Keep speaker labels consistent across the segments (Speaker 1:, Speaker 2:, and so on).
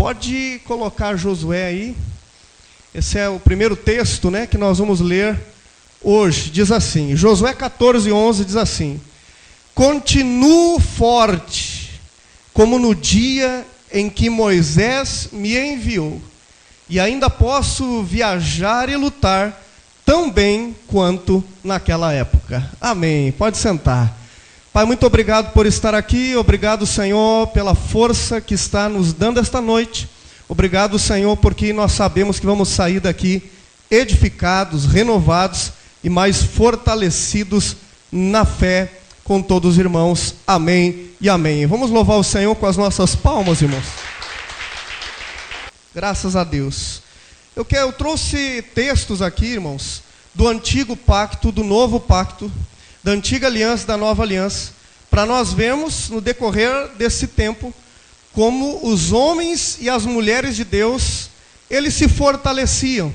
Speaker 1: pode colocar Josué aí. Esse é o primeiro texto, né, que nós vamos ler hoje. Diz assim, Josué 14:11 diz assim: continuo forte, como no dia em que Moisés me enviou, e ainda posso viajar e lutar tão bem quanto naquela época. Amém. Pode sentar. Pai, muito obrigado por estar aqui. Obrigado, Senhor, pela força que está nos dando esta noite. Obrigado, Senhor, porque nós sabemos que vamos sair daqui edificados, renovados e mais fortalecidos na fé com todos os irmãos. Amém e amém. Vamos louvar o Senhor com as nossas palmas, irmãos. Graças a Deus. Eu trouxe textos aqui, irmãos, do antigo pacto, do novo pacto, da antiga aliança e da nova aliança, para nós vermos no decorrer desse tempo como os homens e as mulheres de Deus, eles se fortaleciam,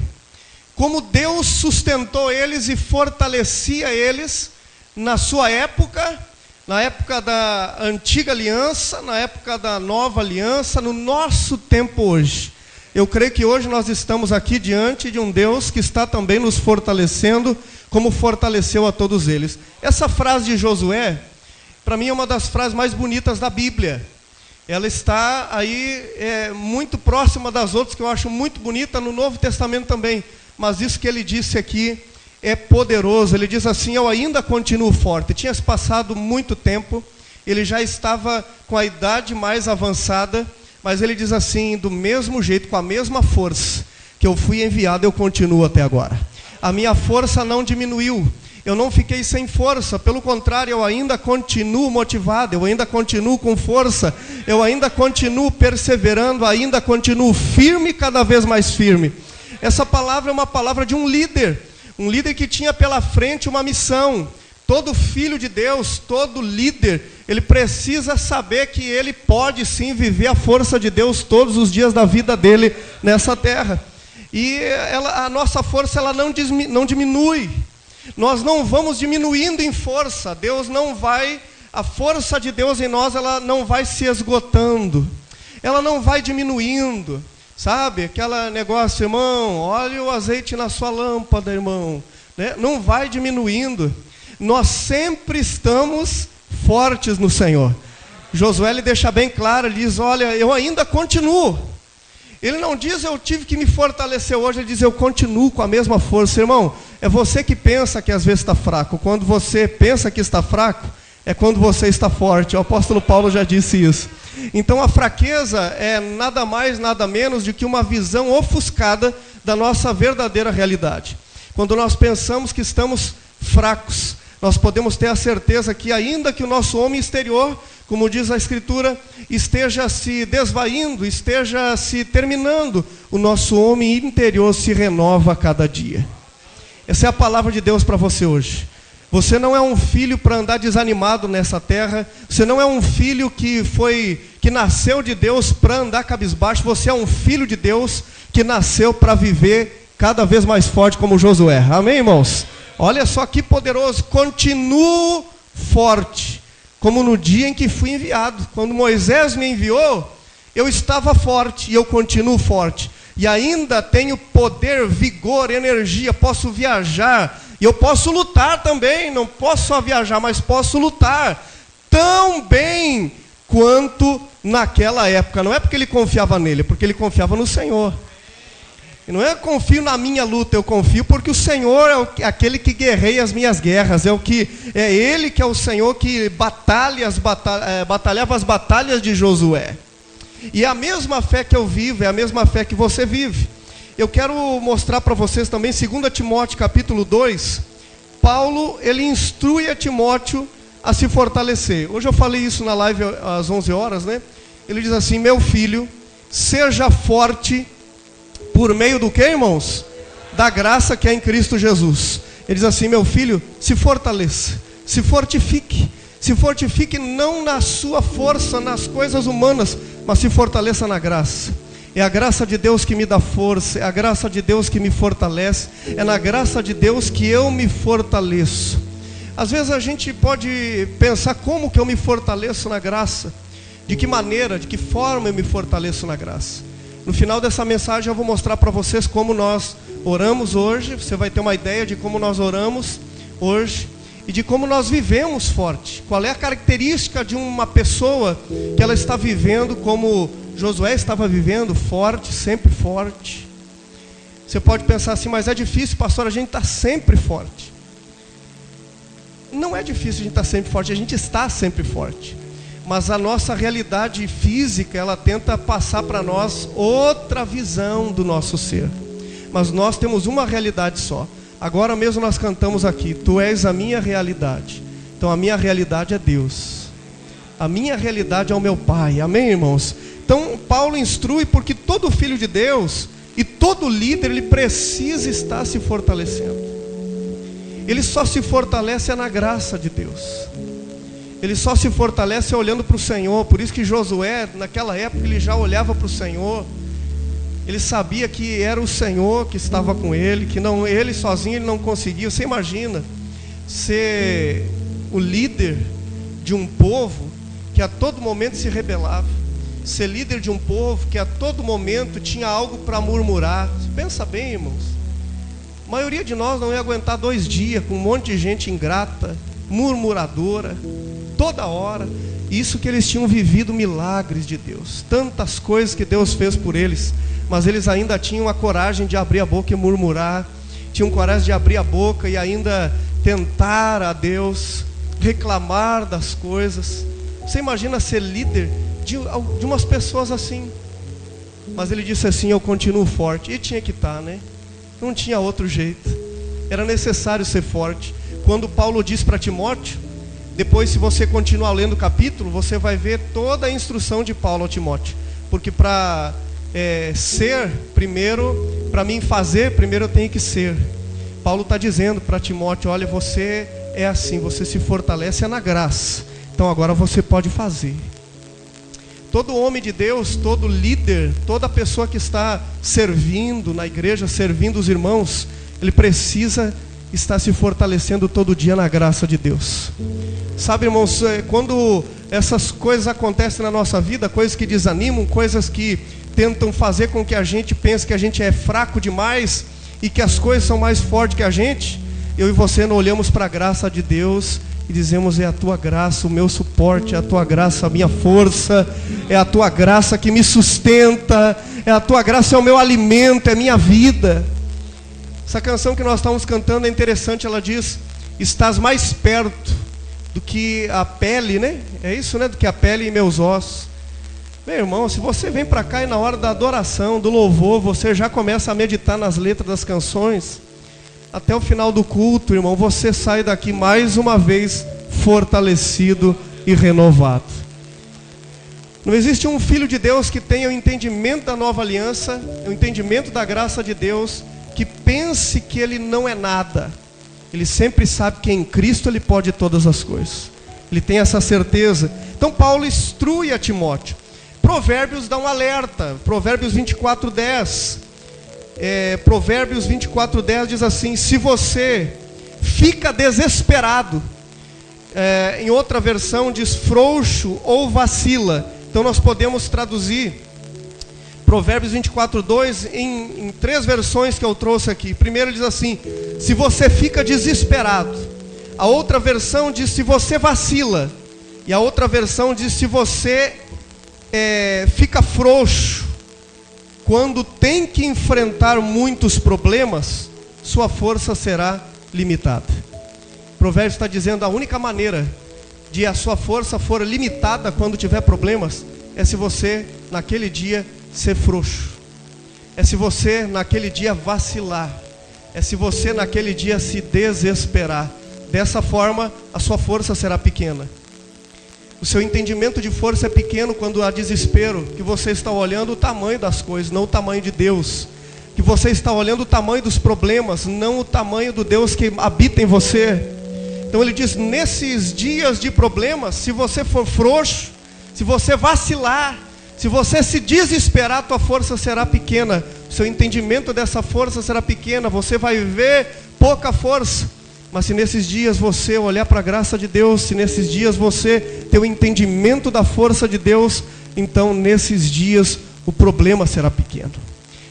Speaker 1: como Deus sustentou eles e fortalecia eles na sua época, na época da antiga aliança, na época da nova aliança, no nosso tempo hoje. Eu creio que hoje nós estamos aqui diante de um Deus que está também nos fortalecendo, como fortaleceu a todos eles. Essa frase de Josué, para mim é uma das frases mais bonitas da Bíblia. Ela está aí muito próxima das outras, que eu acho muito bonita, no Novo Testamento também. Mas isso que ele disse aqui é poderoso. Ele diz assim: eu ainda continuo forte. Tinha se passado muito tempo, ele já estava com a idade mais avançada, mas ele diz assim: do mesmo jeito, com a mesma força que eu fui enviado, eu continuo até agora. A minha força não diminuiu, eu não fiquei sem força, pelo contrário, eu ainda continuo motivado, eu ainda continuo com força, eu ainda continuo perseverando, ainda continuo firme, cada vez mais firme. Essa palavra é uma palavra de um líder que tinha pela frente uma missão. Todo filho de Deus, todo líder, ele precisa saber que ele pode sim viver a força de Deus todos os dias da vida dele nessa terra. E a nossa força ela não diminui. Nós não vamos diminuindo em força. A força de Deus em nós, ela não vai se esgotando. Ela não vai diminuindo. Sabe? Aquele negócio, irmão, olha o azeite na sua lâmpada, irmão. Né? Não vai diminuindo. Nós sempre estamos fortes no Senhor. Josué ele deixa bem claro, ele diz: olha, eu ainda continuo. Ele não diz eu tive que me fortalecer hoje, ele diz eu continuo com a mesma força. Irmão, é você que pensa que às vezes está fraco. Quando você pensa que está fraco, é quando você está forte. O apóstolo Paulo já disse isso. Então a fraqueza é nada mais, nada menos do que uma visão ofuscada da nossa verdadeira realidade. Quando nós pensamos que estamos fracos, nós podemos ter a certeza que ainda que o nosso homem exterior, como diz a Escritura, esteja se desvaindo, esteja se terminando, o nosso homem interior se renova a cada dia. Essa é a palavra de Deus para você hoje. Você não é um filho para andar desanimado nessa terra, você não é um filho que nasceu de Deus para andar cabisbaixo, você é um filho de Deus que nasceu para viver cada vez mais forte como Josué. Amém, irmãos? Olha só que poderoso. Continuo forte, como no dia em que fui enviado. Quando Moisés me enviou, eu estava forte e eu continuo forte. E ainda tenho poder, vigor, energia, posso viajar. E eu posso lutar também, não posso só viajar, mas posso lutar tão bem quanto naquela época. Não é porque ele confiava nele, é porque ele confiava no Senhor. E não é que eu confio na minha luta, eu confio porque o Senhor é aquele que guerreia as minhas guerras, é Ele que é o Senhor que batalhava as batalhas de Josué. E é a mesma fé que eu vivo, é a mesma fé que você vive. Eu quero mostrar para vocês também, 2 Timóteo capítulo 2, Paulo, ele instrui a Timóteo a se fortalecer. Hoje eu falei isso na live às 11 horas, né? Ele diz assim: meu filho, seja forte por meio do que, irmãos? Da graça que é em Cristo Jesus. Ele diz assim: meu filho, se fortaleça, se fortifique. Se fortifique não na sua força, nas coisas humanas, mas se fortaleça na graça. É a graça de Deus que me dá força, é a graça de Deus que me fortalece, é na graça de Deus que eu me fortaleço. Às vezes a gente pode pensar: como que eu me fortaleço na graça? De que maneira, de que forma eu me fortaleço na graça? No final dessa mensagem eu vou mostrar para vocês como nós oramos hoje. Você vai ter uma ideia de como nós oramos hoje e de como nós vivemos forte. Qual é a característica de uma pessoa que ela está vivendo como Josué estava vivendo, forte, sempre forte. Você pode pensar assim, mas é difícil, pastor, a gente está sempre forte. Não é difícil a gente estar sempre forte, a gente está sempre forte. Mas a nossa realidade física, ela tenta passar para nós outra visão do nosso ser. Mas nós temos uma realidade só. Agora mesmo nós cantamos aqui, tu és a minha realidade. Então a minha realidade é Deus. A minha realidade é o meu Pai. Amém, irmãos? Então Paulo instrui porque todo filho de Deus e todo líder, ele precisa estar se fortalecendo. Ele só se fortalece na graça de Deus. Ele só se fortalece olhando para o Senhor. Por isso que Josué, naquela época, ele já olhava para o Senhor. Ele sabia que era o Senhor que estava com ele, que não, ele sozinho ele não conseguia. Você imagina ser o líder de um povo que a todo momento se rebelava, ser líder de um povo que a todo momento tinha algo para murmurar. Pensa bem, irmãos. A maioria de nós não ia aguentar 2 dias com um monte de gente ingrata, murmuradora, toda hora. Isso que eles tinham vivido milagres de Deus, tantas coisas que Deus fez por eles, mas eles ainda tinham a coragem de abrir a boca e murmurar, tinham coragem de abrir a boca e ainda tentar a Deus, reclamar das coisas. Você imagina ser líder de umas pessoas assim? Mas ele disse assim, eu continuo forte. E tinha que estar, né? Não tinha outro jeito. Era necessário ser forte. Quando Paulo diz para Timóteo, depois se você continuar lendo o capítulo, você vai ver toda a instrução de Paulo a Timóteo. Porque para ser primeiro, para mim fazer, primeiro eu tenho que ser. Paulo está dizendo para Timóteo, olha, você é assim, você se fortalece na graça. Então agora você pode fazer. Todo homem de Deus, todo líder, toda pessoa que está servindo na igreja, servindo os irmãos, ele precisa estar se fortalecendo todo dia na graça de Deus. Sabe, irmãos, quando essas coisas acontecem na nossa vida, coisas que desanimam, coisas que tentam fazer com que a gente pense que a gente é fraco demais e que as coisas são mais fortes que a gente, eu e você não olhamos para a graça de Deus e dizemos, é a tua graça, o meu suporte, é a tua graça, a minha força, é a tua graça que me sustenta, é a tua graça, é o meu alimento, é a minha vida. Essa canção que nós estamos cantando é interessante, ela diz, estás mais perto do que a pele, né? É isso, né? Do que a pele e meus ossos. Meu irmão, se você vem para cá e na hora da adoração, do louvor, você já começa a meditar nas letras das canções, até o final do culto, irmão, você sai daqui mais uma vez fortalecido e renovado. Não existe um filho de Deus que tenha o entendimento da nova aliança, o entendimento da graça de Deus, que pense que ele não é nada. Ele sempre sabe que em Cristo ele pode todas as coisas. Ele tem essa certeza. Então Paulo instrui a Timóteo. Provérbios dá um alerta. Provérbios 24:10. Provérbios 24:10 diz assim, se você fica desesperado, em outra versão diz frouxo ou vacila. Então nós podemos traduzir Provérbios 24:2 em 3 versões que eu trouxe aqui. Primeiro diz assim, se você fica desesperado. A outra versão diz se você vacila. E a outra versão diz se você fica frouxo. Quando tem que enfrentar muitos problemas, sua força será limitada. Provérbios está dizendo, a única maneira de a sua força for limitada quando tiver problemas, é se você naquele dia ser frouxo. É se você naquele dia vacilar. É se você naquele dia se desesperar. Dessa forma, a sua força será pequena. O seu entendimento de força é pequeno quando há desespero, que você está olhando o tamanho das coisas, não o tamanho de Deus. Que você está olhando o tamanho dos problemas, não o tamanho do Deus que habita em você. Então ele diz, nesses dias de problemas, se você for frouxo, se você vacilar, se você se desesperar, tua força será pequena. O seu entendimento dessa força será pequena, você vai ver pouca força. Mas se nesses dias você olhar para a graça de Deus, se nesses dias você ter o entendimento da força de Deus, então nesses dias o problema será pequeno.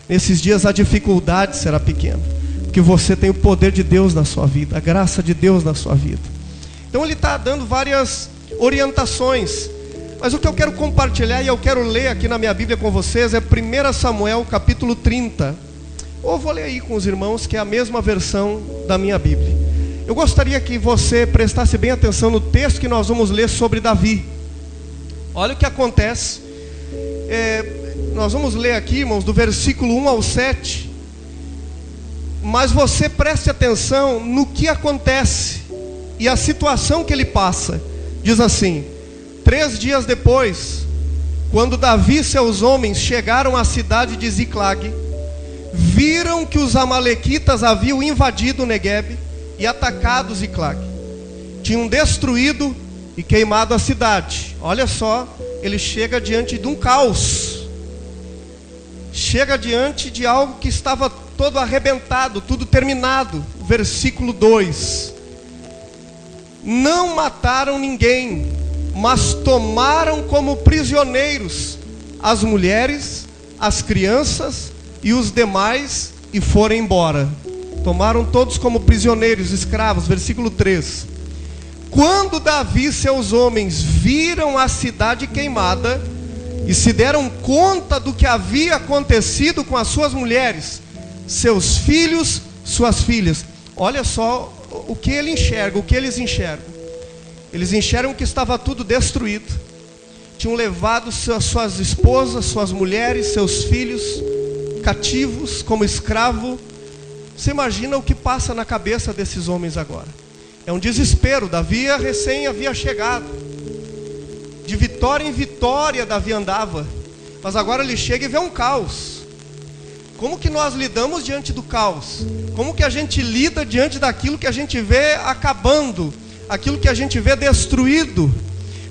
Speaker 1: Nesses dias a dificuldade será pequena, porque você tem o poder de Deus na sua vida, a graça de Deus na sua vida. Então ele está dando várias orientações, mas o que eu quero compartilhar e eu quero ler aqui na minha Bíblia com vocês é 1 Samuel capítulo 30. Ou vou ler aí com os irmãos, que é a mesma versão da minha Bíblia. Eu gostaria que você prestasse bem atenção no texto que nós vamos ler sobre Davi. Olha o que acontece. Nós vamos ler aqui, irmãos, do versículo 1 ao 7. Mas você preste atenção no que acontece e a situação que ele passa. Diz assim: 3 dias depois, quando Davi e seus homens chegaram à cidade de Ziclag, viram que os amalequitas haviam invadido Neguebe e atacado Ziclag. Tinham destruído e queimado a cidade. Olha só, ele chega diante de um caos. Chega diante de algo que estava todo arrebentado, tudo terminado. Versículo 2. Não mataram ninguém, mas tomaram como prisioneiros as mulheres, as crianças e os demais e foram embora. Tomaram todos como prisioneiros, escravos. Versículo 3. Quando Davi e seus homens viram a cidade queimada e se deram conta do que havia acontecido com as suas mulheres, seus filhos, suas filhas. Olha só o que ele enxerga, o que eles enxergam. Eles enxergam que estava tudo destruído. Tinham levado suas esposas, suas mulheres, seus filhos cativos como escravo. Você imagina o que passa na cabeça desses homens agora? É um desespero. Davi recém havia chegado. De vitória em vitória Davi andava. Mas agora ele chega e vê um caos. Como que nós lidamos diante do caos? Como que a gente lida diante daquilo que a gente vê acabando? Aquilo que a gente vê destruído?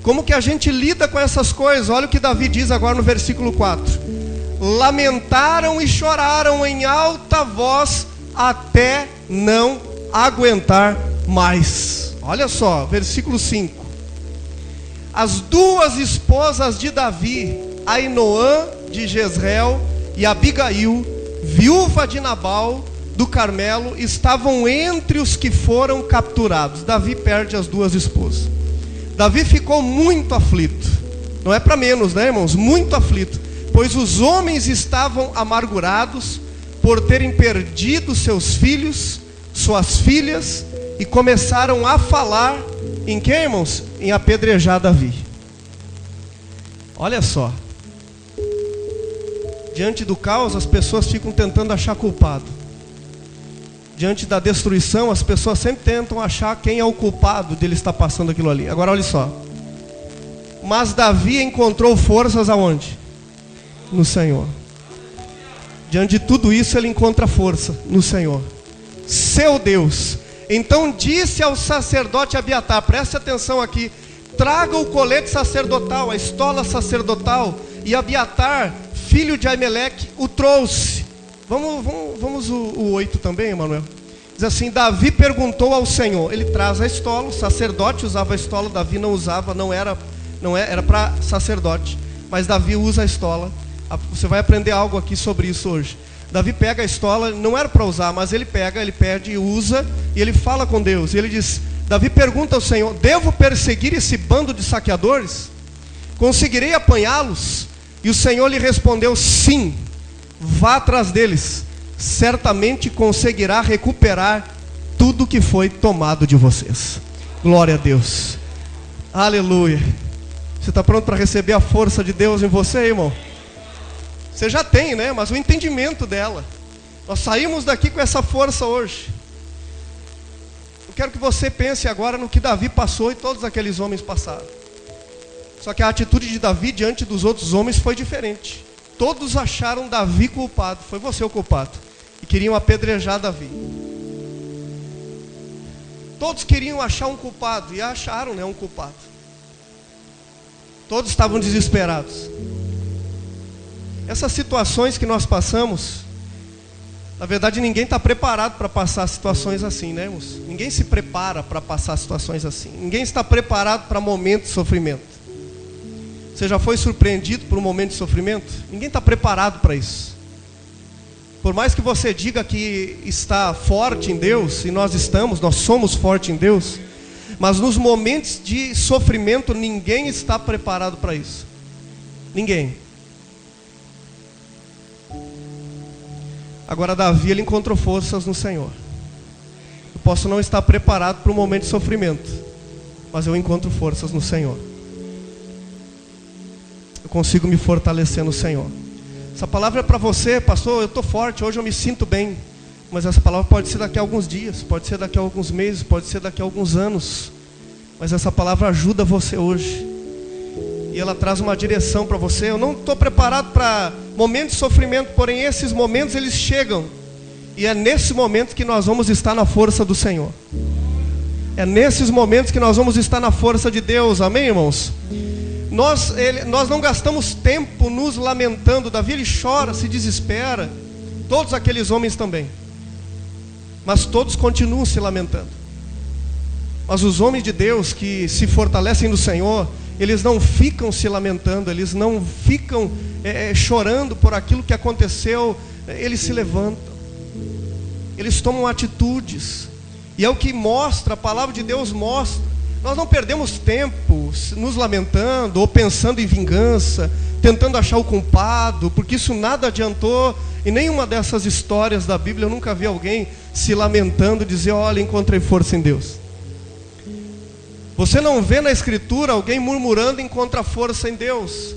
Speaker 1: Como que a gente lida com essas coisas? Olha o que Davi diz agora no versículo 4. Lamentaram e choraram em alta voz até não aguentar mais. Olha só, versículo 5. As 2 esposas de Davi, Ainoã de Jezreel e Abigail, viúva de Nabal do Carmelo, estavam entre os que foram capturados. Davi perde as 2 esposas. Davi ficou muito aflito. Não é para menos, né, irmãos? Muito aflito. Pois os homens estavam amargurados por terem perdido seus filhos, suas filhas, e começaram a falar em quem, irmãos? Em apedrejar Davi. Olha só. Diante do caos, as pessoas ficam tentando achar culpado. Diante da destruição, as pessoas sempre tentam achar quem é o culpado de ele estar passando aquilo ali. Agora olha só. Mas Davi encontrou forças aonde? No Senhor. Diante de tudo isso, ele encontra força no Senhor, seu Deus. Então disse ao sacerdote Abiatar, preste atenção aqui: traga o colete sacerdotal, a estola sacerdotal. E Abiatar, filho de Aimeleque, o trouxe. Vamos o 8 também, Emanuel. Diz assim: Davi perguntou ao Senhor. Ele traz a estola, o sacerdote usava a estola, Davi não usava, era para sacerdote. Mas Davi usa a estola. Você vai aprender algo aqui sobre isso hoje. Davi pega a estola, não era para usar, mas ele pega, ele pede e usa, e ele fala com Deus. E ele diz, Davi pergunta ao Senhor: devo perseguir esse bando de saqueadores? Conseguirei apanhá-los? E o Senhor lhe respondeu: sim, vá atrás deles, certamente conseguirá recuperar tudo que foi tomado de vocês. Glória a Deus. Aleluia. Você está pronto para receber a força de Deus em você, irmão? Você já tem, né? Mas o entendimento dela. Nós saímos daqui com essa força hoje. Eu quero que você pense agora no que Davi passou e todos aqueles homens passaram. Só que a atitude de Davi diante dos outros homens foi diferente. Todos acharam Davi culpado. Foi você o culpado. E queriam apedrejar Davi. Todos queriam achar um culpado. E acharam, né, um culpado. Todos estavam desesperados. Essas situações que nós passamos, na verdade ninguém está preparado para passar situações assim, né, irmãos? Ninguém se prepara para passar situações assim. Ninguém está preparado para momentos de sofrimento. Você já foi surpreendido por um momento de sofrimento? Ninguém está preparado para isso. Por mais que você diga que está forte em Deus, e nós somos fortes em Deus, mas nos momentos de sofrimento ninguém está preparado para isso. Ninguém. Agora Davi, ele encontrou forças no Senhor. Eu posso não estar preparado para um momento de sofrimento, mas eu encontro forças no Senhor. Eu consigo me fortalecer no Senhor. Essa palavra é para você, pastor. Eu estou forte, hoje eu me sinto bem. Mas essa palavra pode ser daqui a alguns dias, pode ser daqui a alguns meses, pode ser daqui a alguns anos. Mas essa palavra ajuda você hoje. E ela traz uma direção para você. Eu não estou preparado para momentos de sofrimento, porém esses momentos eles chegam. E é nesses momentos que nós vamos estar na força do Senhor. É nesses momentos que nós vamos estar na força de Deus, amém, irmãos? Nós não gastamos tempo nos lamentando. Davi, ele chora, se desespera. Todos aqueles homens também. Mas todos continuam se lamentando. Mas os homens de Deus que se fortalecem no Senhor, eles não ficam se lamentando, eles não ficam chorando por aquilo que aconteceu. Eles se levantam. Eles tomam atitudes. E é o que mostra, a palavra de Deus mostra. Nós não perdemos tempo nos lamentando ou pensando em vingança, tentando achar o culpado, porque isso nada adiantou. Em nenhuma dessas histórias da Bíblia eu nunca vi alguém se lamentando e dizer: olha, encontrei força em Deus. Você não vê na Escritura alguém murmurando e encontra força em Deus.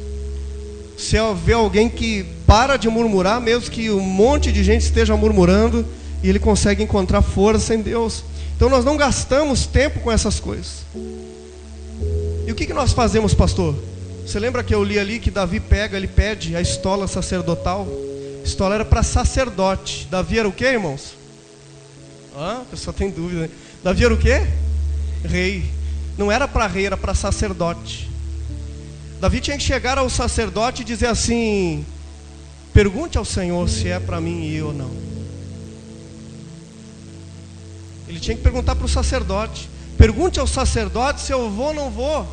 Speaker 1: Você vê alguém que para de murmurar, mesmo que um monte de gente esteja murmurando, e ele consegue encontrar força em Deus. Então nós não gastamos tempo com essas coisas. E o que nós fazemos, pastor? Você lembra que eu li ali que Davi ele pede a estola sacerdotal? A estola era para sacerdote. Davi era o quê, irmãos? A pessoa tem dúvida, né? Davi era o quê? Rei. Não era para rei, era para sacerdote. Davi tinha que chegar ao sacerdote e dizer assim: pergunte ao Senhor se é para mim ir ou não. Ele tinha que perguntar para o sacerdote. Pergunte ao sacerdote se eu vou ou não vou,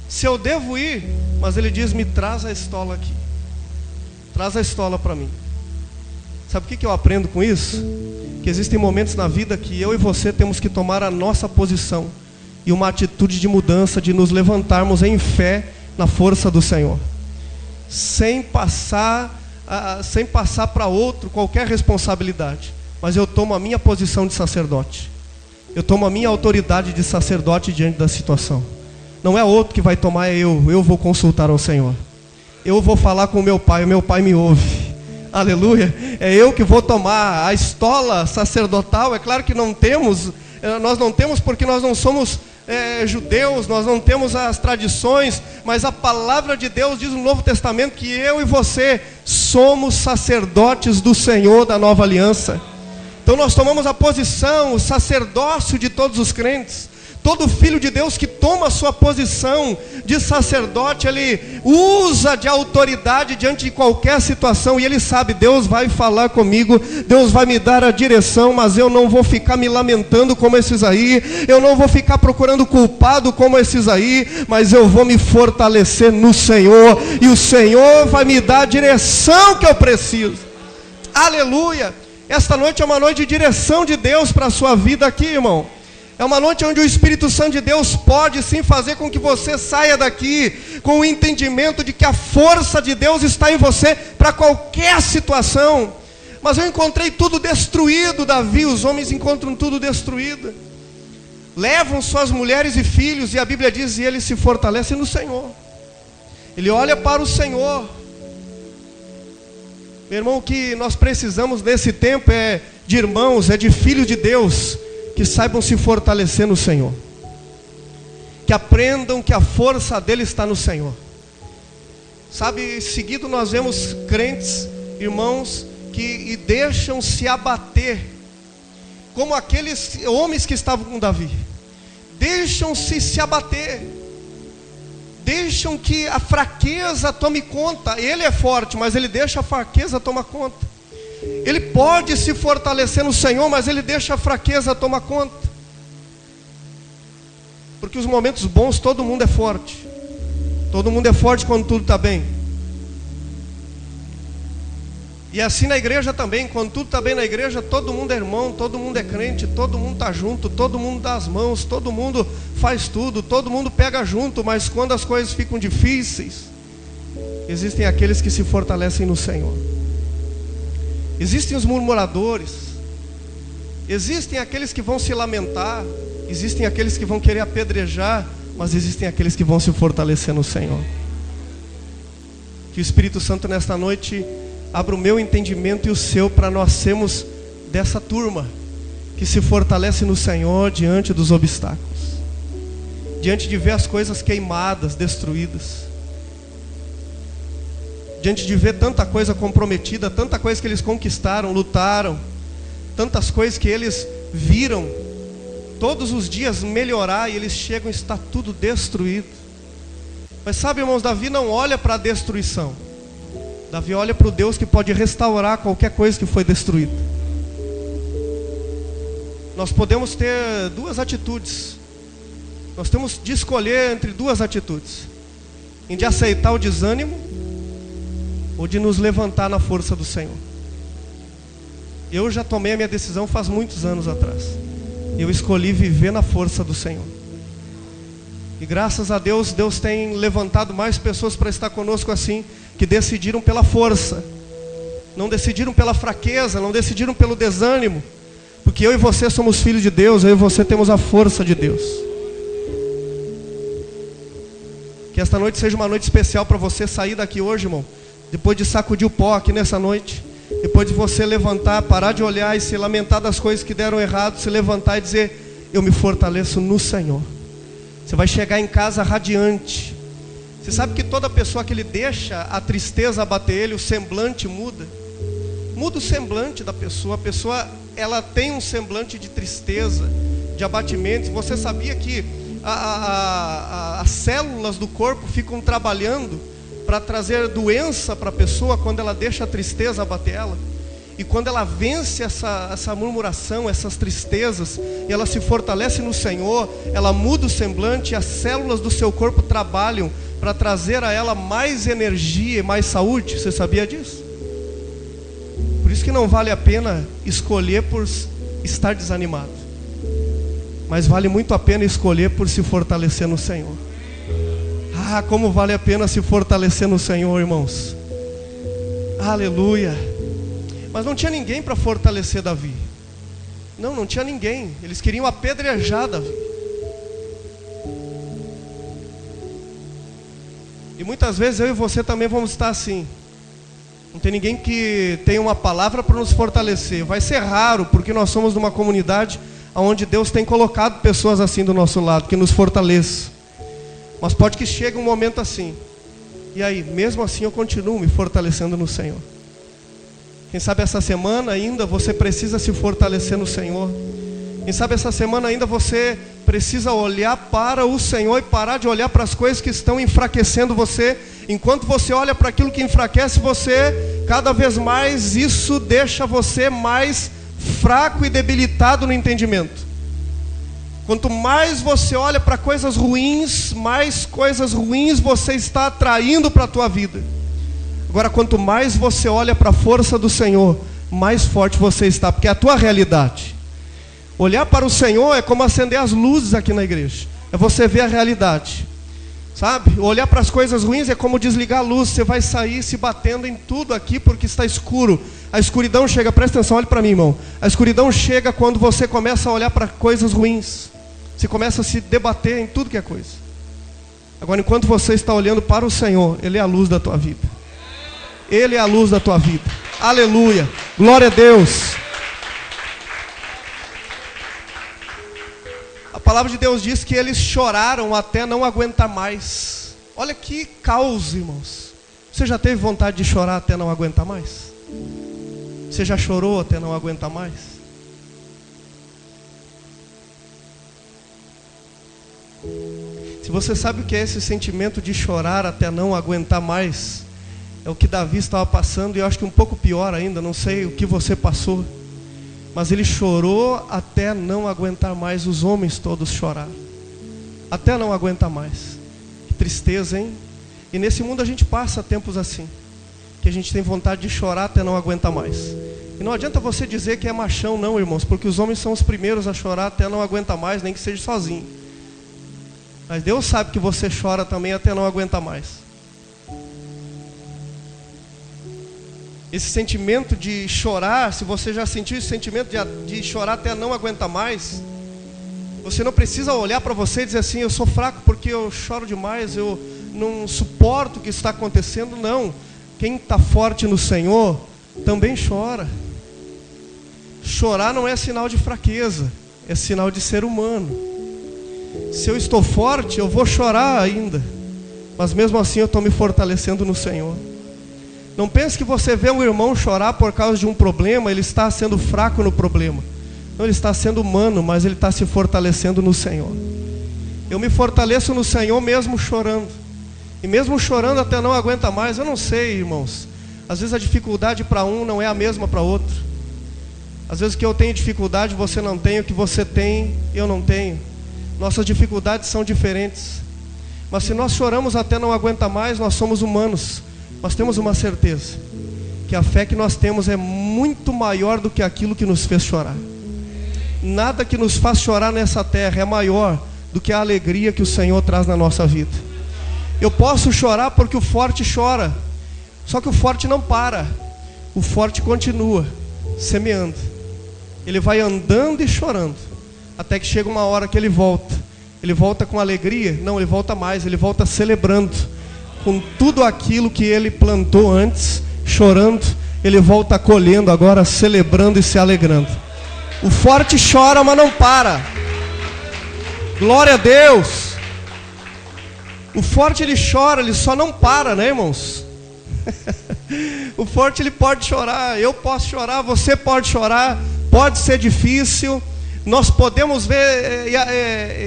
Speaker 1: se eu devo ir. Mas ele diz: me traz a estola aqui. Traz a estola para mim. Sabe o que eu aprendo com isso? Que existem momentos na vida que eu e você temos que tomar a nossa posição e uma atitude de mudança, de nos levantarmos em fé na força do Senhor, sem passar para outro qualquer responsabilidade. Mas eu tomo a minha posição de sacerdote. Eu tomo a minha autoridade de sacerdote diante da situação. Não é outro que vai tomar, é eu. Eu vou consultar ao Senhor. Eu vou falar com o meu pai me ouve. Aleluia. É eu que vou tomar a estola sacerdotal. É claro que nós não temos porque nós não somos judeus, nós não temos as tradições, mas a palavra de Deus diz no Novo Testamento que eu e você somos sacerdotes do Senhor da nova aliança. Então nós tomamos a posição, o sacerdócio de todos os crentes. Todo filho de Deus que toma a sua posição de sacerdote, ele usa de autoridade diante de qualquer situação. E ele sabe, Deus vai falar comigo, Deus vai me dar a direção, mas eu não vou ficar me lamentando como esses aí. Eu não vou ficar procurando culpado como esses aí. Mas eu vou me fortalecer no Senhor. E o Senhor vai me dar a direção que eu preciso. Aleluia! Esta noite é uma noite de direção de Deus para a sua vida aqui, irmão. É uma noite onde o Espírito Santo de Deus pode sim fazer com que você saia daqui com o entendimento de que a força de Deus está em você para qualquer situação. Mas eu encontrei tudo destruído, Davi. Os homens encontram tudo destruído. Levam suas mulheres e filhos, e a Bíblia diz, e eles se fortalecem no Senhor. Ele olha para o Senhor. Meu irmão, o que nós precisamos nesse tempo é de irmãos, é de filhos de Deus que saibam se fortalecer no Senhor, que aprendam que a força dele está no Senhor. Sabe, seguido nós vemos crentes, irmãos, que deixam se abater, como aqueles homens que estavam com Davi. Deixam-se se abater, deixam que a fraqueza tome conta. Ele é forte, mas ele deixa a fraqueza tomar conta. Ele pode se fortalecer no Senhor, mas ele deixa a fraqueza tomar conta. Porque os momentos bons todo mundo é forte, Todo mundo é forte quando tudo está bem. E assim na igreja também, quando tudo está bem na igreja, todo mundo é irmão, todo mundo é crente, todo mundo está junto, todo mundo dá as mãos, todo mundo faz tudo, todo mundo pega junto. Mas quando as coisas ficam difíceis, existem aqueles que se fortalecem no Senhor. Existem os murmuradores, existem aqueles que vão se lamentar, existem aqueles que vão querer apedrejar, mas existem aqueles que vão se fortalecer no Senhor. Que o Espírito Santo nesta noite abra o meu entendimento e o seu, para nós sermos dessa turma que se fortalece no Senhor diante dos obstáculos, diante de ver as coisas queimadas, destruídas, diante de ver tanta coisa comprometida, tanta coisa que eles conquistaram, lutaram, tantas coisas que eles viram todos os dias melhorar, e eles chegam e está tudo destruído. Mas sabe, irmãos, Davi não olha para a destruição. Davi olha para o Deus que pode restaurar qualquer coisa que foi destruída. Nós podemos ter duas atitudes. Nós temos de escolher entre duas atitudes: em de aceitar o desânimo ou de nos levantar na força do Senhor. Eu já tomei a minha decisão faz muitos anos atrás. Eu escolhi viver na força do Senhor. E graças a Deus, Deus tem levantado mais pessoas para estar conosco assim, que decidiram pela força, não decidiram pela fraqueza, não decidiram pelo desânimo, porque eu e você somos filhos de Deus, eu e você temos a força de Deus. Que esta noite seja uma noite especial para você sair daqui hoje, irmão, depois de sacudir o pó aqui nessa noite, depois de você levantar, parar de olhar e se lamentar das coisas que deram errado, se levantar e dizer: eu me fortaleço no Senhor. Você vai chegar em casa radiante. Você sabe que toda pessoa que ele deixa a tristeza abater ele, o semblante muda. Muda o semblante da pessoa. A pessoa, ela tem um semblante de tristeza, de abatimento. Você sabia que as células do corpo ficam trabalhando para trazer doença para a pessoa quando ela deixa a tristeza abater ela? E quando ela vence essa murmuração, essas tristezas, e ela se fortalece no Senhor, ela muda o semblante, e as células do seu corpo trabalham para trazer a ela mais energia e mais saúde. Você sabia disso? Por isso que não vale a pena escolher por estar desanimado, mas vale muito a pena escolher por se fortalecer no Senhor. Ah, como vale a pena se fortalecer no Senhor, irmãos. Aleluia. Mas não tinha ninguém para fortalecer Davi. Não tinha ninguém. Eles queriam apedrejar Davi. E muitas vezes eu e você também vamos estar assim. Não tem ninguém que tenha uma palavra para nos fortalecer. Vai ser raro, porque nós somos de uma comunidade onde Deus tem colocado pessoas assim do nosso lado, que nos fortaleçam. Mas pode que chegue um momento assim. E aí, mesmo assim eu continuo me fortalecendo no Senhor. Quem sabe essa semana ainda você precisa se fortalecer no Senhor. Quem sabe essa semana ainda você precisa olhar para o Senhor e parar de olhar para as coisas que estão enfraquecendo você. Enquanto você olha para aquilo que enfraquece você, cada vez mais isso deixa você mais fraco e debilitado no entendimento. Quanto mais você olha para coisas ruins, mais coisas ruins você está atraindo para a tua vida. Agora, quanto mais você olha para a força do Senhor, mais forte você está, porque é a tua realidade. Olhar para o Senhor é como acender as luzes aqui na igreja. É você ver a realidade. Sabe? Olhar para as coisas ruins é como desligar a luz. Você vai sair se batendo em tudo aqui porque está escuro. A escuridão chega, presta atenção, olha para mim, irmão. A escuridão chega quando você começa a olhar para coisas ruins. Você começa a se debater em tudo que é coisa. Agora, enquanto você está olhando para o Senhor, Ele é a luz da tua vida. Ele é a luz da tua vida. Aleluia. Glória a Deus. A palavra de Deus diz que eles choraram até não aguentar mais. Olha que caos, irmãos. Você já teve vontade de chorar até não aguentar mais? Você já chorou até não aguentar mais? Se você sabe o que é esse sentimento de chorar até não aguentar mais, é o que Davi estava passando, e eu acho que um pouco pior ainda, não sei o que você passou. Mas ele chorou até não aguentar mais. Os homens todos choraram até não aguentar mais. Que tristeza, hein? E nesse mundo a gente passa tempos assim, que a gente tem vontade de chorar até não aguentar mais. E não adianta você dizer que é machão não, irmãos, porque os homens são os primeiros a chorar até não aguentar mais, nem que seja sozinho. Mas Deus sabe que você chora também até não aguentar mais. Esse sentimento de chorar, se você já sentiu esse sentimento de chorar até não aguentar mais, você não precisa olhar para você e dizer assim, eu sou fraco porque eu choro demais, eu não suporto o que está acontecendo. Não, quem está forte no Senhor também chora. Chorar não é sinal de fraqueza, é sinal de ser humano. Se eu estou forte, eu vou chorar ainda, mas mesmo assim eu estou me fortalecendo no Senhor. Não pense que você vê um irmão chorar por causa de um problema, ele está sendo fraco no problema. Não, ele está sendo humano, mas ele está se fortalecendo no Senhor. Eu me fortaleço no Senhor mesmo chorando. E mesmo chorando até não aguenta mais. Eu não sei, irmãos. Às vezes a dificuldade para um não é a mesma para outro. Às vezes o que eu tenho dificuldade você não tem, o que você tem eu não tenho. Nossas dificuldades são diferentes. Mas se nós choramos até não aguenta mais, nós somos humanos. Nós temos uma certeza, que a fé que nós temos é muito maior do que aquilo que nos fez chorar. Nada que nos faz chorar nessa terra é maior do que a alegria que o Senhor traz na nossa vida. Eu posso chorar porque o forte chora, só que o forte não para, o forte continua semeando. Ele vai andando e chorando, até que chega uma hora que ele volta com alegria. Não, ele volta mais, ele volta celebrando, com tudo aquilo que ele plantou antes, chorando, ele volta colhendo agora, celebrando e se alegrando. O forte chora, mas não para. Glória a Deus. O forte ele chora, ele só não para, né, irmãos? O forte ele pode chorar, eu posso chorar, você pode chorar, pode ser difícil. Nós podemos ver,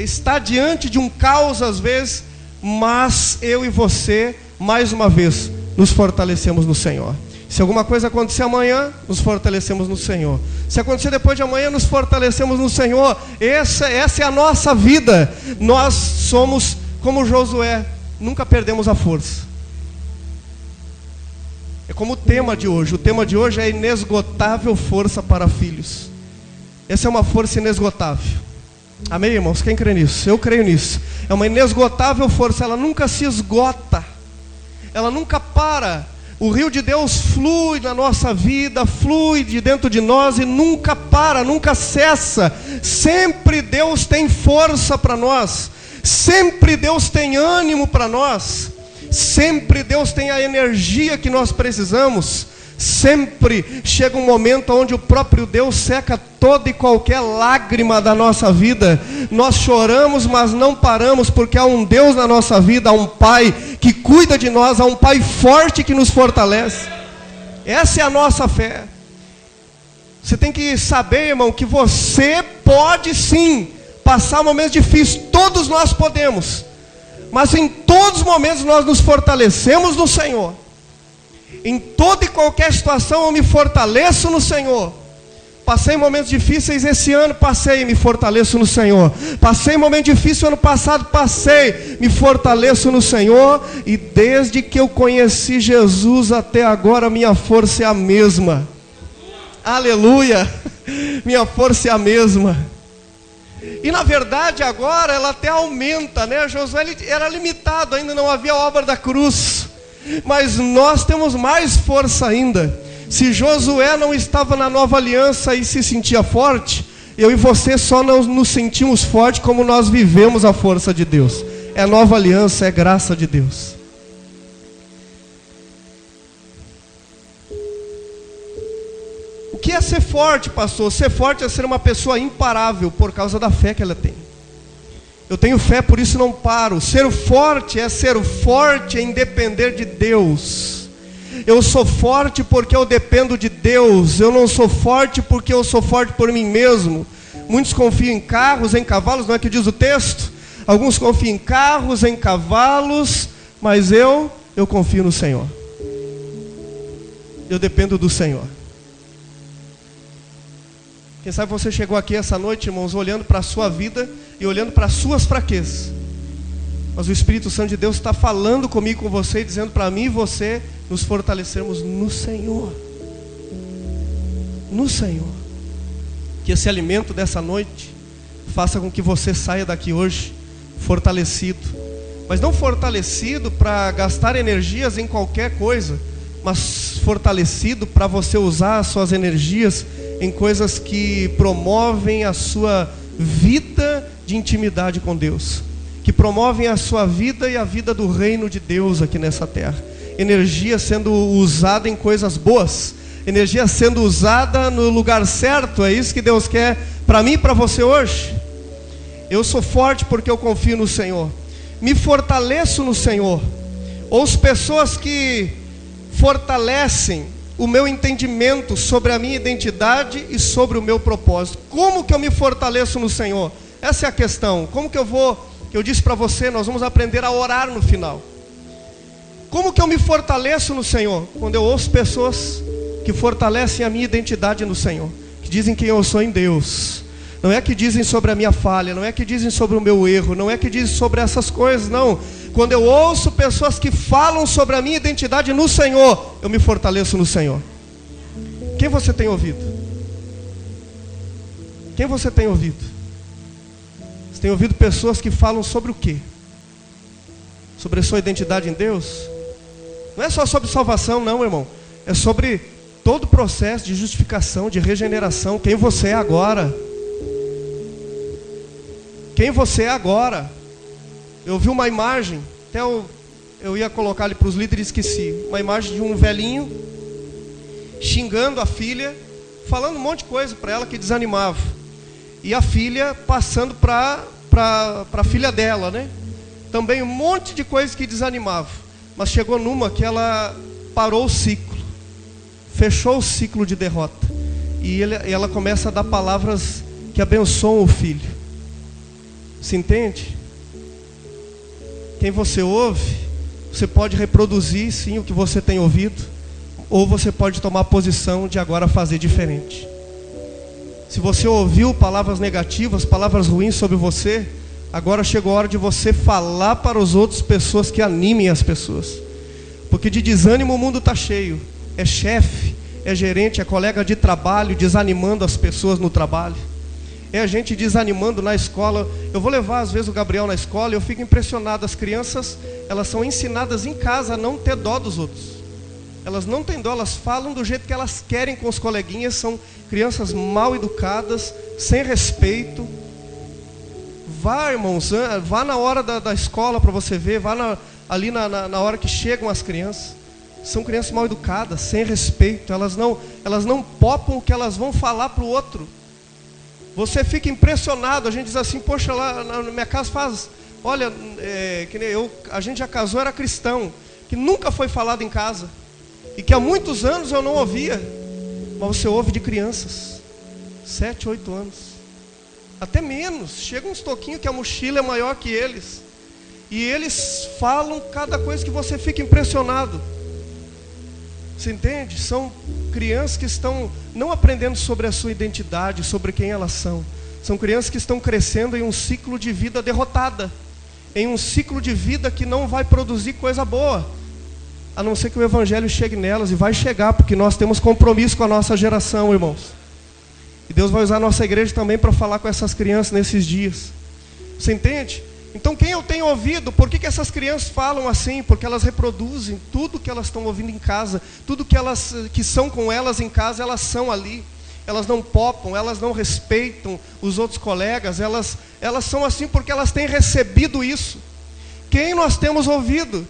Speaker 1: estar diante de um caos às vezes, mas eu e você, mais uma vez, nos fortalecemos no Senhor. Se alguma coisa acontecer amanhã, nos fortalecemos no Senhor. Se acontecer depois de amanhã, nos fortalecemos no Senhor. Essa é a nossa vida. Nós somos como Josué, nunca perdemos a força. É como o tema de hoje. O tema de hoje é inesgotável força para filhos. Essa é uma força inesgotável. Amém, irmãos? Quem crê nisso? Eu creio nisso. É uma inesgotável força, ela nunca se esgota, ela nunca para. O rio de Deus flui na nossa vida, flui de dentro de nós e nunca para, nunca cessa. Sempre Deus tem força para nós, sempre Deus tem ânimo para nós, sempre Deus tem a energia que nós precisamos. Sempre chega um momento onde o próprio Deus seca toda e qualquer lágrima da nossa vida. Nós choramos, mas não paramos, porque há um Deus na nossa vida, há um Pai que cuida de nós, há um Pai forte que nos fortalece. Essa é a nossa fé. Você tem que saber, irmão, que você pode sim passar momentos difíceis, todos nós podemos, mas em todos os momentos nós nos fortalecemos no Senhor. Em toda e qualquer situação eu me fortaleço no Senhor. Passei momentos difíceis esse ano, passei e me fortaleço no Senhor. Passei momento difícil ano passado, passei, me fortaleço no Senhor. E desde que eu conheci Jesus até agora, minha força é a mesma. Aleluia! Minha força é a mesma. E na verdade agora ela até aumenta, né? Josué era limitado, ainda não havia a obra da cruz. Mas nós temos mais força ainda. Se Josué não estava na nova aliança e se sentia forte, eu e você só não nos sentimos fortes como nós vivemos a força de Deus. É nova aliança, é graça de Deus. O que é ser forte, pastor? Ser forte é ser uma pessoa imparável por causa da fé que ela tem. Eu tenho fé, por isso não paro. Ser forte é ser forte em depender de Deus. Eu sou forte porque eu dependo de Deus. Eu não sou forte porque eu sou forte por mim mesmo. Muitos confiam em carros, em cavalos, não é que diz o texto? Alguns confiam em carros, em cavalos, mas eu confio no Senhor. Eu dependo do Senhor. Quem sabe você chegou aqui essa noite, irmãos, olhando para a sua vida e olhando para as suas fraquezas. Mas o Espírito Santo de Deus está falando comigo, com você, dizendo para mim e você nos fortalecermos no Senhor. No Senhor. Que esse alimento dessa noite faça com que você saia daqui hoje fortalecido. Mas não fortalecido para gastar energias em qualquer coisa, mas fortalecido para você usar as suas energias em coisas que promovem a sua vida de intimidade com Deus, que promovem a sua vida e a vida do reino de Deus aqui nessa terra. Energia sendo usada em coisas boas, energia sendo usada no lugar certo. É isso que Deus quer para mim e para você hoje. Eu sou forte porque eu confio no Senhor, me fortaleço no Senhor. Ouço pessoas que fortalecem o meu entendimento sobre a minha identidade e sobre o meu propósito. Como que eu me fortaleço no Senhor? Essa é a questão. Como que eu disse para você, nós vamos aprender a orar no final. Como que eu me fortaleço no Senhor? Quando eu ouço pessoas que fortalecem a minha identidade no Senhor, que dizem quem eu sou em Deus. Não é que dizem sobre a minha falha, não é que dizem sobre o meu erro, não é que dizem sobre essas coisas, não. Quando eu ouço pessoas que falam sobre a minha identidade no Senhor, eu me fortaleço no Senhor. Quem você tem ouvido? Quem você tem ouvido? Você tem ouvido pessoas que falam sobre o quê? Sobre a sua identidade em Deus? Não é só sobre salvação, não, irmão. É sobre todo o processo de justificação, de regeneração. Quem você é agora? Quem você é agora? Eu vi uma imagem, até eu ia colocar ali para os líderes, esqueci. Uma imagem de um velhinho xingando a filha, falando um monte de coisa para ela que desanimava. E a filha passando para a filha dela, né? Também um monte de coisas que desanimava. Mas chegou numa que ela parou o ciclo, fechou o ciclo de derrota. E ela começa a dar palavras que abençoam o filho. Se entende? Quem você ouve, você pode reproduzir sim o que você tem ouvido, ou você pode tomar a posição de agora fazer diferente. Se você ouviu palavras negativas, palavras ruins sobre você, agora chegou a hora de você falar para as outras pessoas que animem as pessoas. Porque de desânimo o mundo está cheio. É chefe, é gerente, é colega de trabalho desanimando as pessoas no trabalho. É a gente desanimando na escola. Eu vou levar às vezes o Gabriel na escola e eu fico impressionado. As crianças, elas são ensinadas em casa a não ter dó dos outros. Elas não têm dó, elas falam do jeito que elas querem com os coleguinhas. São crianças mal educadas, sem respeito. Vá, irmãos, vá na hora da escola para você ver. Vá ali na hora que chegam as crianças. São crianças mal educadas, sem respeito. Elas não popam o que elas vão falar para o outro. Você fica impressionado. A gente diz assim, poxa, lá na minha casa faz... Olha, que nem a gente já casou, era cristão, que nunca foi falado em casa. E que há muitos anos eu não ouvia. Mas você ouve de crianças, 7, 8 anos. Até menos. Chega uns toquinhos que a mochila é maior que eles. E eles falam cada coisa que você fica impressionado. Você entende? São crianças que estão não aprendendo sobre a sua identidade, sobre quem elas são. São crianças que estão crescendo em um ciclo de vida derrotada. Em um ciclo de vida que não vai produzir coisa boa. A não ser que o Evangelho chegue nelas, e vai chegar, porque nós temos compromisso com a nossa geração, irmãos. E Deus vai usar a nossa igreja também para falar com essas crianças nesses dias. Você entende? Então quem eu tenho ouvido, por que essas crianças falam assim? Porque elas reproduzem tudo que elas estão ouvindo em casa. Tudo que são com elas em casa, elas são ali. Elas não popam, elas não respeitam os outros colegas. Elas são assim porque elas têm recebido isso. Quem nós temos ouvido?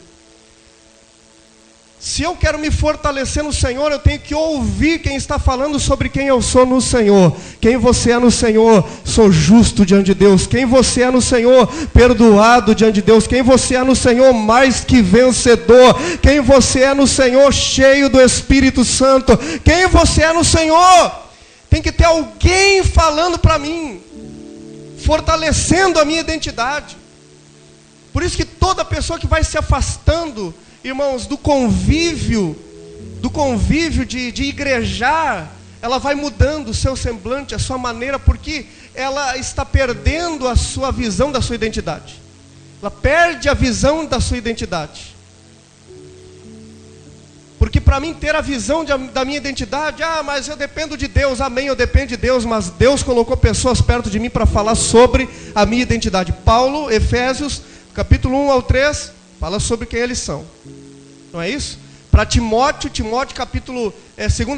Speaker 1: Se eu quero me fortalecer no Senhor, eu tenho que ouvir quem está falando sobre quem eu sou no Senhor. Quem você é no Senhor, sou justo diante de Deus. Quem você é no Senhor, perdoado diante de Deus. Quem você é no Senhor, mais que vencedor. Quem você é no Senhor, cheio do Espírito Santo. Quem você é no Senhor, tem que ter alguém falando para mim, fortalecendo a minha identidade. Por isso que toda pessoa que vai se afastando, irmãos, do convívio de igrejar, ela vai mudando o seu semblante, a sua maneira, porque ela está perdendo a sua visão da sua identidade. Ela perde a visão da sua identidade. Porque para mim ter a visão da minha identidade, mas eu dependo de Deus, amém, eu dependo de Deus, mas Deus colocou pessoas perto de mim para falar sobre a minha identidade. Paulo, Efésios, capítulo 1 ao 3, fala sobre quem eles são. Não é isso? Para Timóteo, 2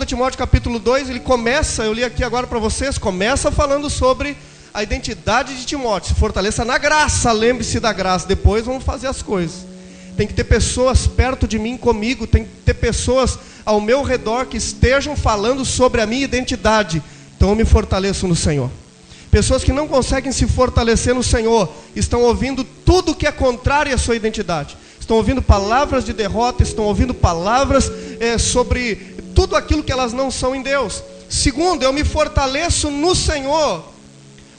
Speaker 1: Timóteo capítulo 2, ele começa, eu li aqui agora para vocês, começa falando sobre a identidade de Timóteo. Se fortaleça na graça, lembre-se da graça, depois vamos fazer as coisas. Tem que ter pessoas perto de mim, comigo, tem que ter pessoas ao meu redor que estejam falando sobre a minha identidade. Então eu me fortaleço no Senhor. Pessoas que não conseguem se fortalecer no Senhor, estão ouvindo tudo que é contrário à sua identidade. Estão ouvindo palavras de derrota, estão ouvindo palavras sobre tudo aquilo que elas não são em Deus. Segundo, eu me fortaleço no Senhor,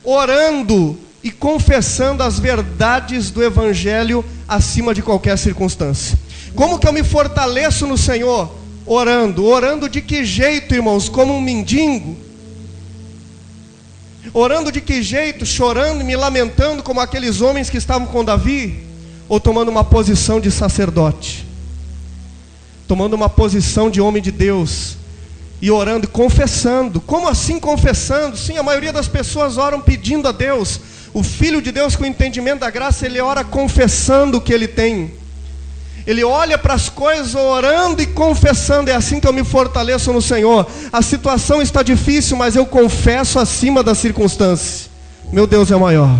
Speaker 1: orando e confessando as verdades do Evangelho acima de qualquer circunstância. Como que eu me fortaleço no Senhor? Orando. Orando de que jeito, irmãos? Como um mendigo? Orando de que jeito? Chorando e me lamentando como aqueles homens que estavam com Davi? Ou tomando uma posição de sacerdote? Tomando uma posição de homem de Deus? E orando e confessando. Como assim confessando? Sim, a maioria das pessoas oram pedindo a Deus. O Filho de Deus com o entendimento da graça, ele ora confessando o que ele tem. Ele olha para as coisas orando e confessando. É assim que eu me fortaleço no Senhor. A situação está difícil, mas eu confesso acima das circunstâncias. Meu Deus é maior.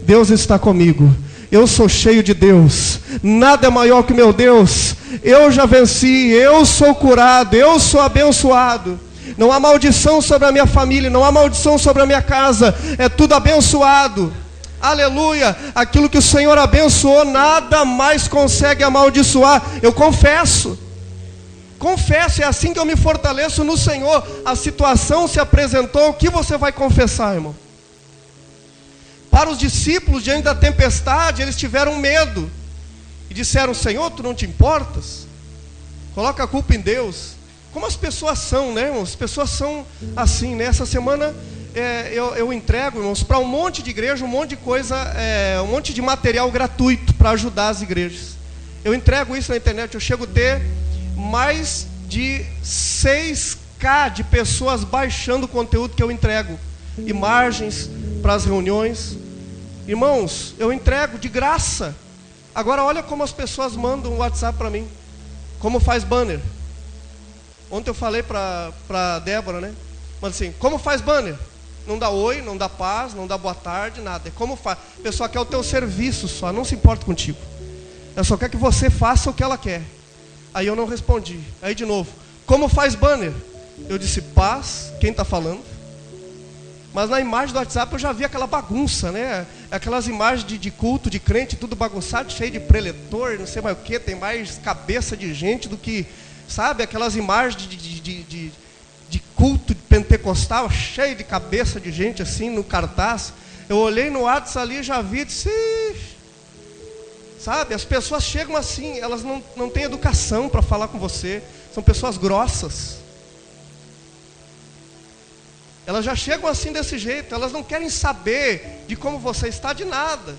Speaker 1: Deus está comigo. Eu sou cheio de Deus. Nada é maior que meu Deus. Eu já venci, eu sou curado, eu sou abençoado. Não há maldição sobre a minha família, não há maldição sobre a minha casa, é tudo abençoado. Aleluia, aquilo que o Senhor abençoou, nada mais consegue amaldiçoar. Eu confesso, é assim que eu me fortaleço no Senhor. A situação se apresentou, o que você vai confessar, irmão? Para os discípulos, diante da tempestade, eles tiveram medo. E disseram, Senhor, tu não te importas? Coloca a culpa em Deus. Como as pessoas são, né, irmãos? As pessoas são assim, né? Essa semana eu entrego, irmãos, para um monte de igreja, um monte de coisa, um monte de material gratuito para ajudar as igrejas. Eu entrego isso na internet, eu chego a ter mais de 6K de pessoas baixando o conteúdo que eu entrego. Imagens para as reuniões. Irmãos, eu entrego de graça. Agora olha como as pessoas mandam um WhatsApp para mim. Como faz banner. Ontem eu falei para a Débora, né? Mas assim, como faz banner? Não dá oi, não dá paz, não dá boa tarde, nada. É como faz. A pessoa quer o teu serviço só, não se importa contigo. Ela só quer que você faça o que ela quer. Aí eu não respondi. Aí de novo, como faz banner? Eu disse, paz, quem está falando? Mas na imagem do WhatsApp eu já vi aquela bagunça, né? Aquelas imagens de culto, de crente, tudo bagunçado, cheio de preletor, não sei mais o que. Tem mais cabeça de gente do que... Sabe, aquelas imagens de culto pentecostal, cheio de cabeça de gente assim no cartaz. Eu olhei no WhatsApp ali e já vi e disse, sabe, as pessoas chegam assim, elas não têm educação para falar com você, são pessoas grossas. Elas já chegam assim desse jeito, elas não querem saber de como você está, de nada.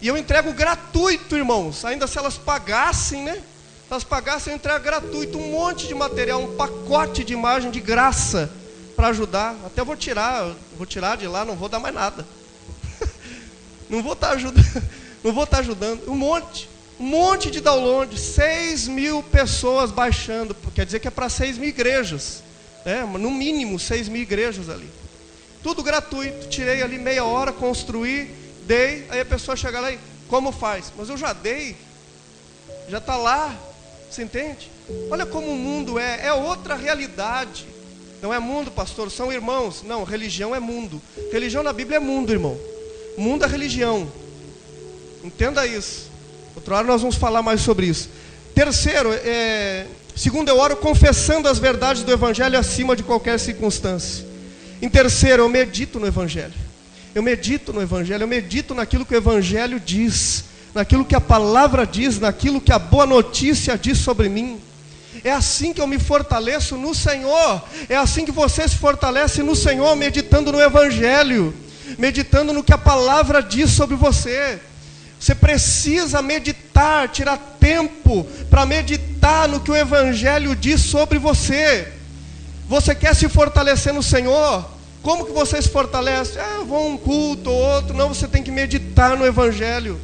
Speaker 1: E eu entrego gratuito, irmãos, ainda se elas pagassem, né? Se elas pagassem, eu entrego gratuito um monte de material, um pacote de imagem de graça para ajudar. Até vou tirar de lá, não vou dar mais nada. Não vou estar ajudando. Um monte de download, 6.000 pessoas baixando, quer dizer que é para 6.000 igrejas. No mínimo 6.000 igrejas ali. Tudo gratuito, tirei ali meia hora, construí, dei, aí a pessoa chega lá e, como faz? Mas eu já dei, já está lá. Você entende? Olha como o mundo é outra realidade. Não é mundo, pastor, são irmãos. Não, religião é mundo. Religião na Bíblia é mundo, irmão. Mundo é religião. Entenda isso. Outra hora nós vamos falar mais sobre isso. Terceiro, segundo, eu oro confessando as verdades do Evangelho acima de qualquer circunstância. Em terceiro, eu medito no Evangelho. Eu medito no Evangelho, eu medito naquilo que o Evangelho diz, naquilo que a palavra diz, naquilo que a boa notícia diz sobre mim. É assim que eu me fortaleço no Senhor. É assim que você se fortalece no Senhor, meditando no Evangelho, meditando no que a palavra diz sobre você. Você precisa meditar, tirar tempo para meditar no que o Evangelho diz sobre você. Você quer se fortalecer no Senhor? Como que você se fortalece? Eu vou a um culto ou outro. Não, você tem que meditar no Evangelho.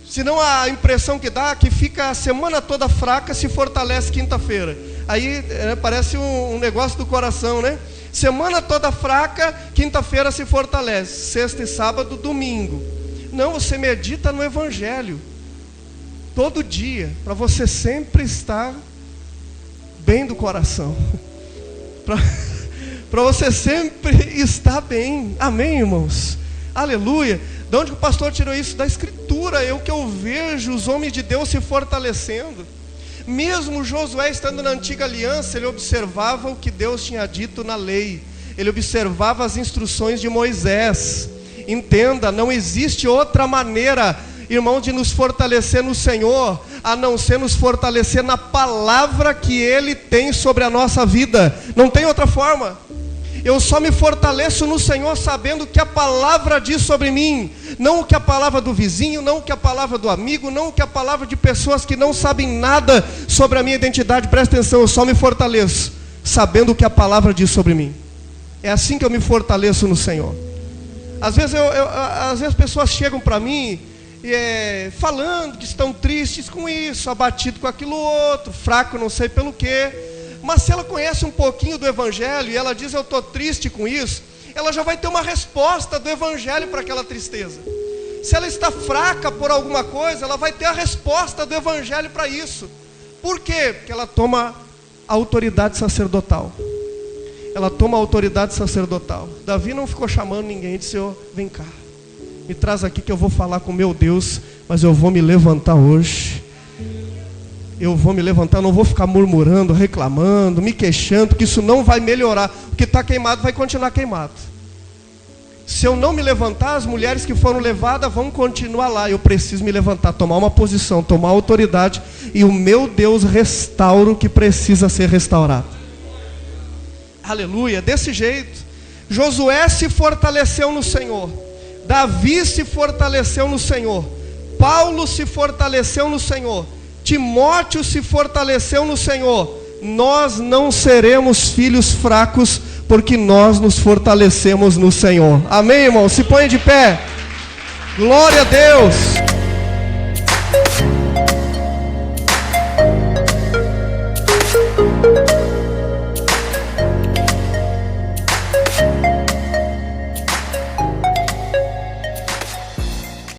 Speaker 1: Senão a impressão que dá é que fica a semana toda fraca, se fortalece quinta-feira. Aí parece um negócio do coração, né? Semana toda fraca, quinta-feira se fortalece. Sexta e sábado, domingo. Não, você medita no Evangelho. Todo dia, para você sempre estar bem do coração. Para você sempre estar bem. Amém, irmãos? Aleluia. De onde o pastor tirou isso? Da Escritura. É o que eu vejo os homens de Deus se fortalecendo. Mesmo Josué estando na antiga aliança, ele observava o que Deus tinha dito na lei. Ele observava as instruções de Moisés. Entenda, não existe outra maneira, irmão, de nos fortalecer no Senhor, a não ser nos fortalecer na palavra que Ele tem sobre a nossa vida. Não tem outra forma. Eu só me fortaleço no Senhor sabendo o que a palavra diz sobre mim. Não o que a palavra do vizinho, não o que a palavra do amigo, não o que a palavra de pessoas que não sabem nada sobre a minha identidade. Presta atenção, eu só me fortaleço sabendo o que a palavra diz sobre mim. É assim que eu me fortaleço no Senhor. Às vezes pessoas chegam para mim falando que estão tristes com isso, abatido com aquilo outro, fraco não sei pelo quê. Mas se ela conhece um pouquinho do Evangelho e ela diz eu estou triste com isso, ela já vai ter uma resposta do Evangelho para aquela tristeza. Se ela está fraca por alguma coisa, ela vai ter a resposta do Evangelho para isso. Por quê? Porque ela toma a autoridade sacerdotal. Ela toma a autoridade sacerdotal. Davi não ficou chamando ninguém, disse, vem cá, me traz aqui que eu vou falar com meu Deus, mas eu vou me levantar hoje. Eu vou me levantar, não vou ficar murmurando, reclamando, me queixando, porque isso não vai melhorar. O que está queimado vai continuar queimado. Se eu não me levantar, as mulheres que foram levadas vão continuar lá. Eu preciso me levantar, tomar uma posição, tomar autoridade, e o meu Deus restaura o que precisa ser restaurado. Aleluia, desse jeito. Josué se fortaleceu no Senhor. Davi se fortaleceu no Senhor. Paulo se fortaleceu no Senhor. Timóteo se fortaleceu no Senhor. Nós não seremos filhos fracos, porque nós nos fortalecemos no Senhor. Amém, irmão? Se põe de pé. Glória a Deus.